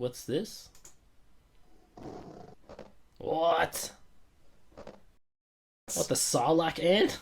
What's this? What? What, the Sarlacc ant?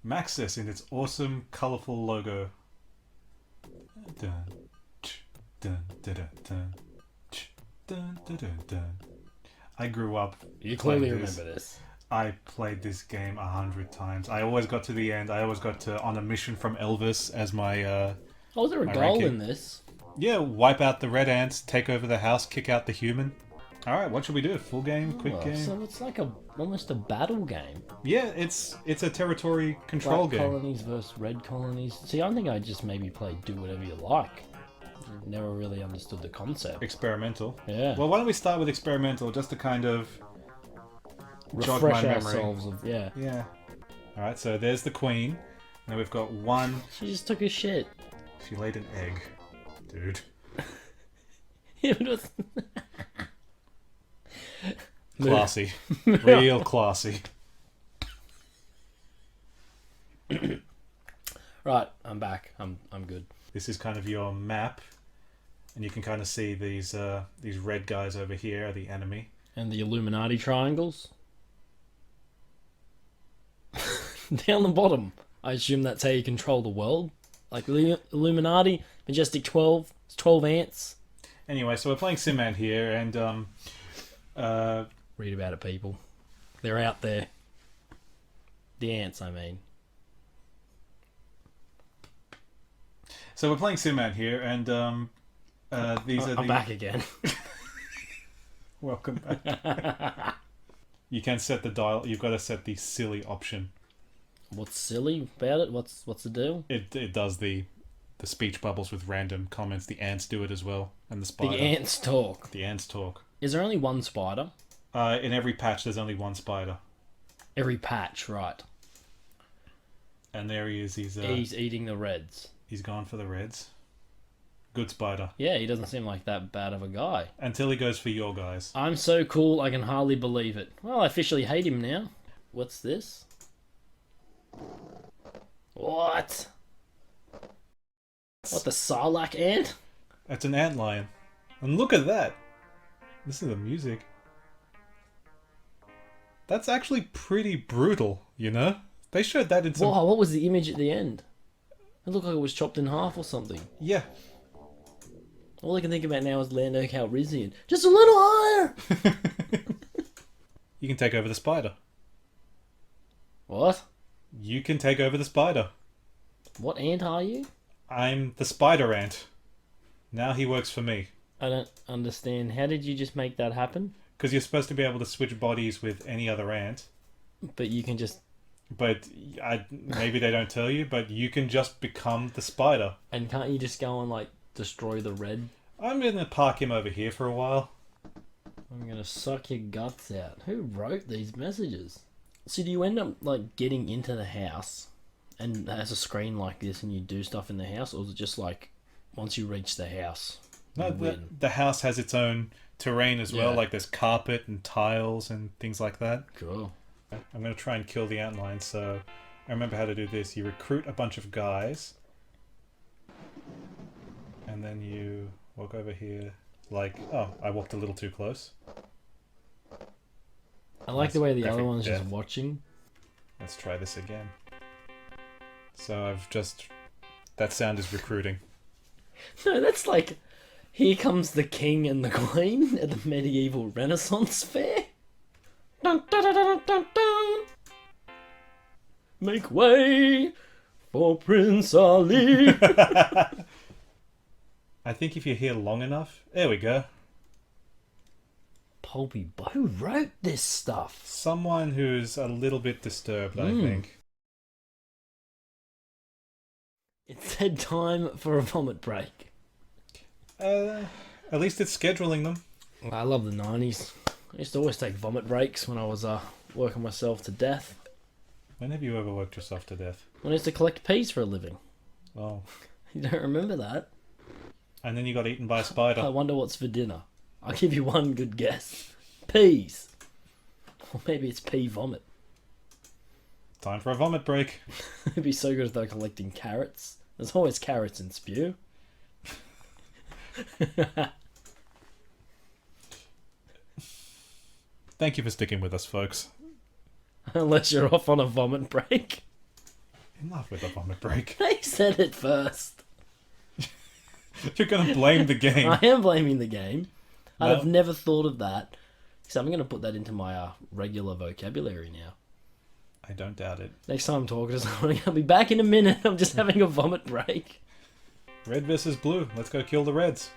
Maxis in its awesome, colourful logo. Dun, dun, dun, dun, dun, dun, dun, dun, dun. I grew up. You clearly playing remember this. I played this game 100 times. I always got to the end. I always got to on a mission from Elvis as my. Oh, was there a my goal ranking. in this? Yeah, wipe out the red ants, take over the house, kick out the human. All right, what should we do? Full game, quick Oh, game. so it's like almost a battle game. Yeah, it's a territory control Black game. colonies versus red colonies. See, I think I just maybe played do whatever you like. Never really understood the concept. Experimental. Yeah. Well, why don't we start with experimental, just to kind of jog Refresh my memory. ourselves of Yeah. All right, so there's the queen. Now we've got one. She just took a shit. She laid an egg, dude. It was... Classy, real classy. Right, I'm back. I'm good. This is kind of your map, and you can kind of see these red guys over here are the enemy. And the Illuminati triangles down the bottom. I assume that's how you control the world. Like Illuminati, Majestic 12, it's 12 ants. Anyway, so we're playing Simman here, and Read about it, people. They're out there. The ants, I mean. so we're playing Simman here, and these are I'm the. back again. Welcome back. You can set the dial. You've got to set the silly option. What's silly about it? What's the deal? It does the speech bubbles with random comments. The ants do it as well, and the spider. The ants talk. The ants talk. Is there only one spider? In every patch, there's only one spider, Every patch, right. and there he is. He's eating the reds. He's gone for the reds. Good spider. Yeah, he doesn't seem like that bad of a guy. Until he goes for your guys. I'm so cool, I can hardly believe it. Well, I officially hate him now. What's this? What? What, the Sarlacc ant? That's an antlion. And look at that. Listen to the music. That's actually pretty brutal, you know? They showed that in some... Wow, what was the image at the end? It looked like it was chopped in half or something. Yeah. All I can think about now is Lando Calrissian. Just a little higher! You can take over the spider. What? You can take over the spider. What ant are you? I'm the spider ant. Now he works for me. I don't understand. How did you just make that happen? Because you're supposed to be able to switch bodies with any other ant. But you can just... But maybe they don't tell you, but you can just become the spider. And can't you just go and, like, destroy the red? I'm going to park him over here for a while. I'm gonna suck your guts out. Who wrote these messages? So do you end up, like, getting into the house and it has a screen like this and you do stuff in the house? Or is it just, like, once you reach the house, No, you win? the house has its own terrain as well. Yeah. Like there's carpet and tiles and things like that. Cool. I'm going to try and kill the antlion, so I remember how to do this. You recruit a bunch of guys, and then you walk over here like... Oh, I walked a little too close. I like the way the other Graphic one's just death. watching. Let's try this again. So I've just... That sound is recruiting. No, that's like... Here comes the king and the queen at the medieval Renaissance fair. Dun, dun, dun, dun, dun, dun. Make way for Prince Ali. I think if you're here long enough... There we go. Pulpy, who wrote this stuff? Someone who's a little bit disturbed, I think. It said time for a vomit break. At least it's scheduling them. I love the 90s. I used to always take vomit breaks when I was working myself to death. When have you ever worked yourself to death? When I used to collect peas for a living. Oh. You don't remember that? And then you got eaten by a I spider. wonder what's for dinner. I'll give you one good guess. Peas. Or maybe it's pea vomit. Time for a vomit break. It'd be so good if they're collecting carrots. There's always carrots in spew. Thank you for sticking with us, folks. Unless you're off on a vomit break. Enough with the vomit break. They said it first. You're going to blame the game. I am blaming the game. No. I'd have never thought of that. So I'm going to put that into my regular vocabulary now. I don't doubt it. Next time I'm talking to someone, I'll be back in a minute. I'm just having a vomit break. Red versus blue. Let's go kill the reds.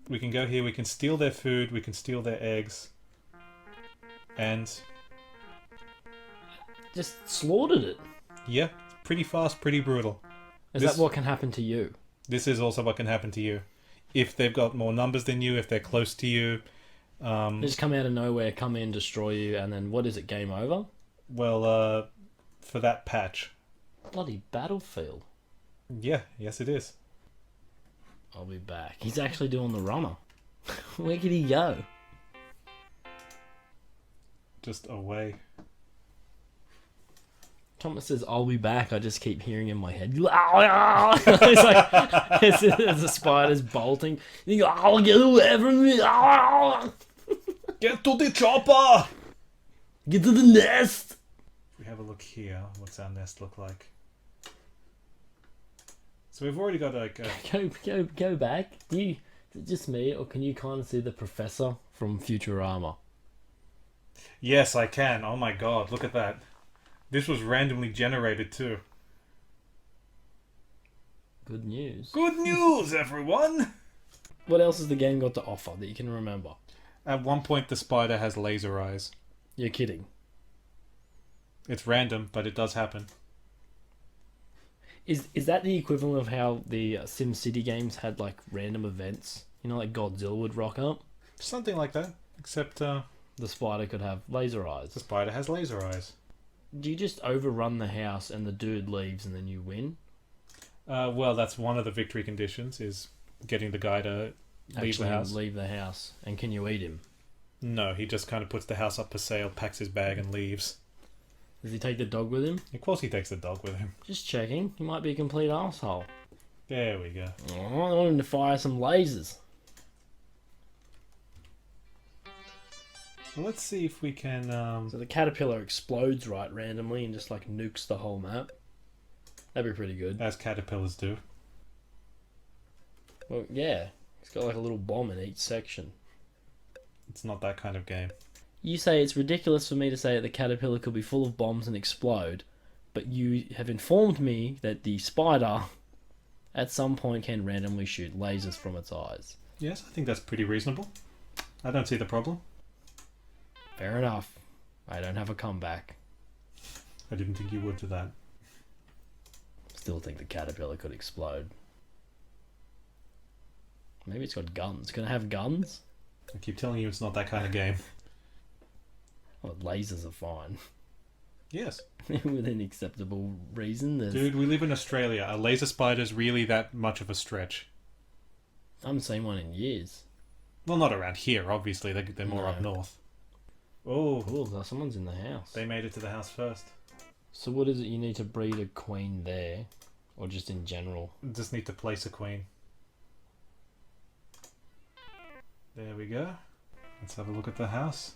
We can go here. We can steal their food. We can steal their eggs. And Just slaughtered it. yeah, pretty fast, pretty brutal. Is This- that what can happen to you? This is also what can happen to you. If they've got more numbers than you, if they're close to you. They just come out of nowhere, come in, destroy you, and then what is it, game over? Well, for that patch. Bloody battlefield. Yeah, yes it is. I'll be back. He's actually doing the runner. Where could he go? Just away. Thomas says, I'll be back. I just keep hearing in my head. It's like, as the spider's bolting. You go, I'll get away from me. Get to the chopper! Get to the nest. If we have a look here, what's our nest look like? So we've already got like Go back. Is it just me, or can you kind of see the professor from Futurama? Yes, I can. Oh my god, look at that. This was randomly generated too. Good news. Good news, everyone! What else has the game got to offer that you can remember? At one point, the spider has laser eyes. You're kidding. It's random, but it does happen. Is that the equivalent of how the SimCity games had like random events? You know, like Godzilla would rock up. Something like that. Except The spider could have laser eyes. the spider has laser eyes. Do you just overrun the house and the dude leaves and then you win? Well, that's one of the victory conditions, is getting the guy to leave the house. Leave the house. And can you eat him? No, he just kind of puts the house up for sale, packs his bag and leaves. Does he take the dog with him? Of course he takes the dog with him. Just checking. He might be a complete asshole. There we go. Oh, I want him to fire some lasers. Well, let's see if we can... So the caterpillar explodes right randomly and just like nukes the whole map. That'd be pretty good. as caterpillars do. Well, yeah. It's got like a little bomb in each section. It's not that kind of game. You say it's ridiculous for me to say that the caterpillar could be full of bombs and explode, but you have informed me that the spider at some point can randomly shoot lasers from its eyes. Yes, I think that's pretty reasonable. I don't see the problem. Fair enough. I don't have a comeback. I didn't think you would to that. Still think the caterpillar could explode. Maybe it's got guns. Can it have guns? I keep telling you it's not that kind of game. Well, lasers are fine. Yes. Within acceptable reason. Dude, we live in Australia. Are laser spiders really that much of a stretch? I haven't seen one in years. Well, not around here, obviously. They're more up No. north. Oh, Cool, someone's in the house. they made it to the house first. So what is it you need to breed a queen there? Or just in general? Just need to place a queen. There we go. Let's have a look at the house.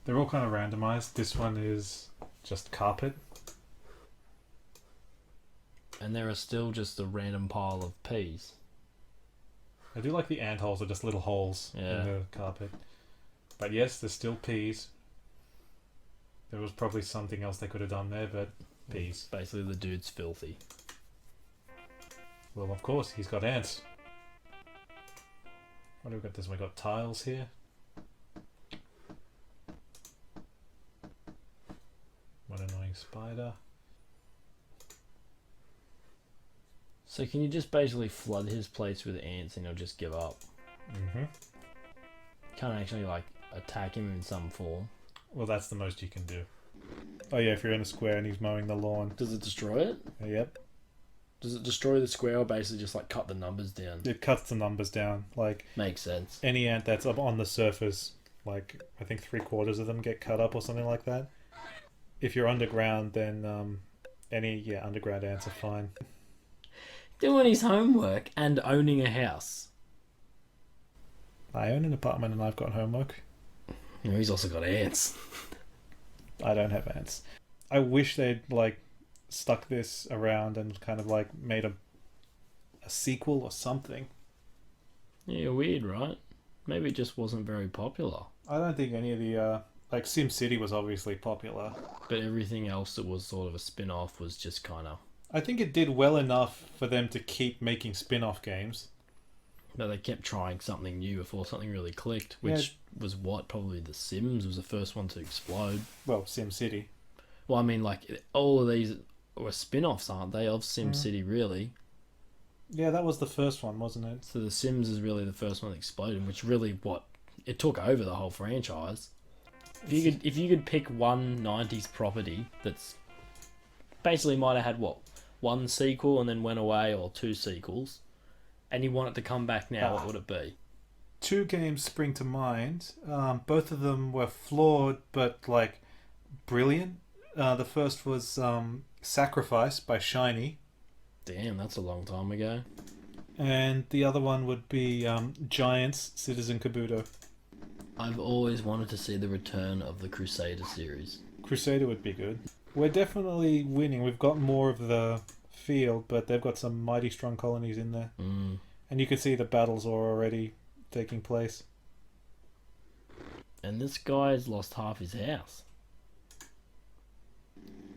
They're all kind of randomized. This one is just carpet. And there are still just a random pile of peas. I do like the ant holes are just little holes Yeah. in the carpet. But yes, there's still peas. There was probably something else they could have done there, but peas. Basically the dude's filthy. Well, of course, he's got ants. What do we got this one? We got tiles here. What annoying spider. So can you just basically flood his place with ants and he'll just give up? Mm-hmm. Can't actually like attack him in some form. Well, that's the most you can do. Oh yeah, if you're in a square and he's mowing the lawn. Does it destroy it? Yep. Does it destroy the square or basically just like cut the numbers down? It cuts the numbers down. Like Makes sense. any ant that's up on the surface, like I think 3/4 of them get cut up or something like that. If you're underground, then any underground ants are fine. Doing his homework and owning a house. I own an apartment and I've got homework. You know, he's also got ants. I don't have ants. I wish they'd like stuck this around and kind of like made a sequel or something. Yeah, weird, right? Maybe it just wasn't very popular. I don't think any of the like SimCity was obviously popular. But everything else that was sort of a spin-off was just kind of... I think it did well enough for them to keep making spin-off games. But they kept trying something new before something really clicked, which was what? Probably The Sims was the first one to explode. Well, SimCity. Well, I mean, like, all of these were spin-offs, aren't they, of SimCity, really? Yeah, that was the first one, wasn't it? So The Sims is really the first one that exploded, which really, it took over the whole franchise. If you could pick one 90s property that's basically might have had, one sequel and then went away, or two sequels, and you want it to come back now, what would it be? Two games spring to mind. Both of them were flawed, but like brilliant. The first was Sacrifice by Shiny. Damn, that's a long time ago. And the other one would be Giants, Citizen Kabuto. I've always wanted to see the return of the Crusader series. Crusader would be good. We're definitely winning. We've got more of the field, but they've got some mighty strong colonies in there. Mm. And you can see the battles are already taking place. And this guy's lost half his house.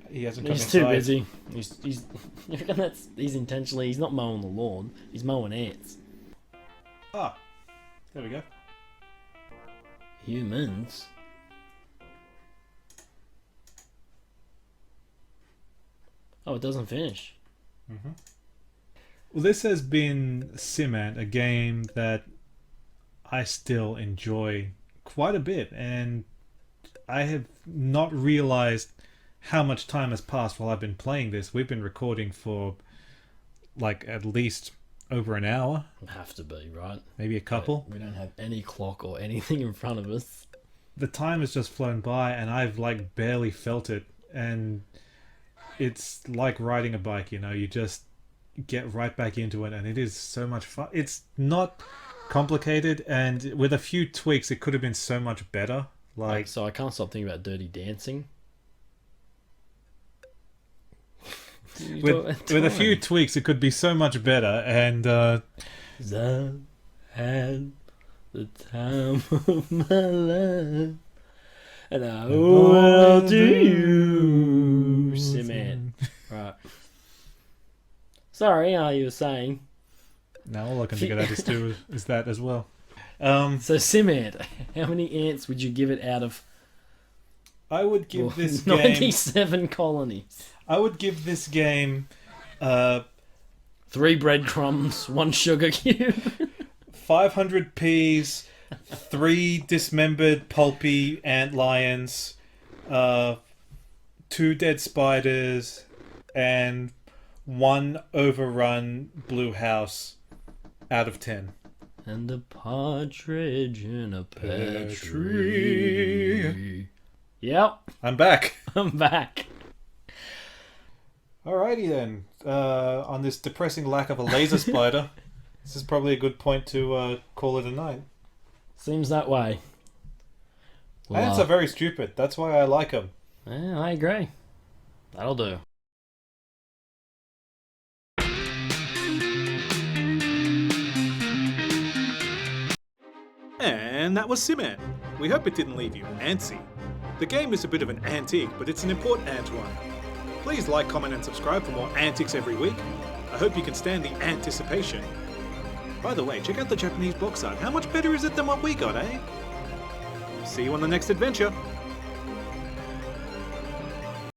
He hasn't come He's inside. too busy. He's you reckon he's intentionally, he's not mowing the lawn, he's mowing ants. Ah, there we go. Humans? Oh, it doesn't finish. Mm-hmm. Well, this has been SimAnt, a game that I still enjoy quite a bit, and I have not realized how much time has passed while I've been playing this. We've been recording for like at least over an hour. It'd have to be, right? Maybe a couple. We don't have any clock or anything in front of us. The time has just flown by and I've like barely felt it, and it's like riding a bike, you know, you just get right back into it and it is so much fun. It's not complicated, and with a few tweaks it could have been so much better. Like, So I can't stop thinking about Dirty Dancing. with a few tweaks it could be so much better, and I had the time of my life, and I owe it to you, SimAnt. Right. Sorry, you were saying. now all I can think of that is that as well. So SimAnt, how many ants would you give it out of I would give this game 97 colonies? I would give this game 3 breadcrumbs, 1 sugar cube. 500 peas, 3 dismembered pulpy antlions, 2 dead spiders, and 1 overrun blue house out of 10. And a partridge in a pear Pear tree. tree. Yep, I'm back. I'm back. Alrighty then. On this depressing lack of a laser spider, this is probably a good point to call it a night. Seems that way. Ants are very stupid. That's why I like them. Yeah, I agree. That'll do. And that was SimAnt. We hope it didn't leave you antsy. The game is a bit of an antique, but it's an important one. Please like, comment and subscribe for more antics every week. I hope you can stand the anticipation. By the way, check out the Japanese box art. How much better is it than what we got, eh? See you on the next adventure.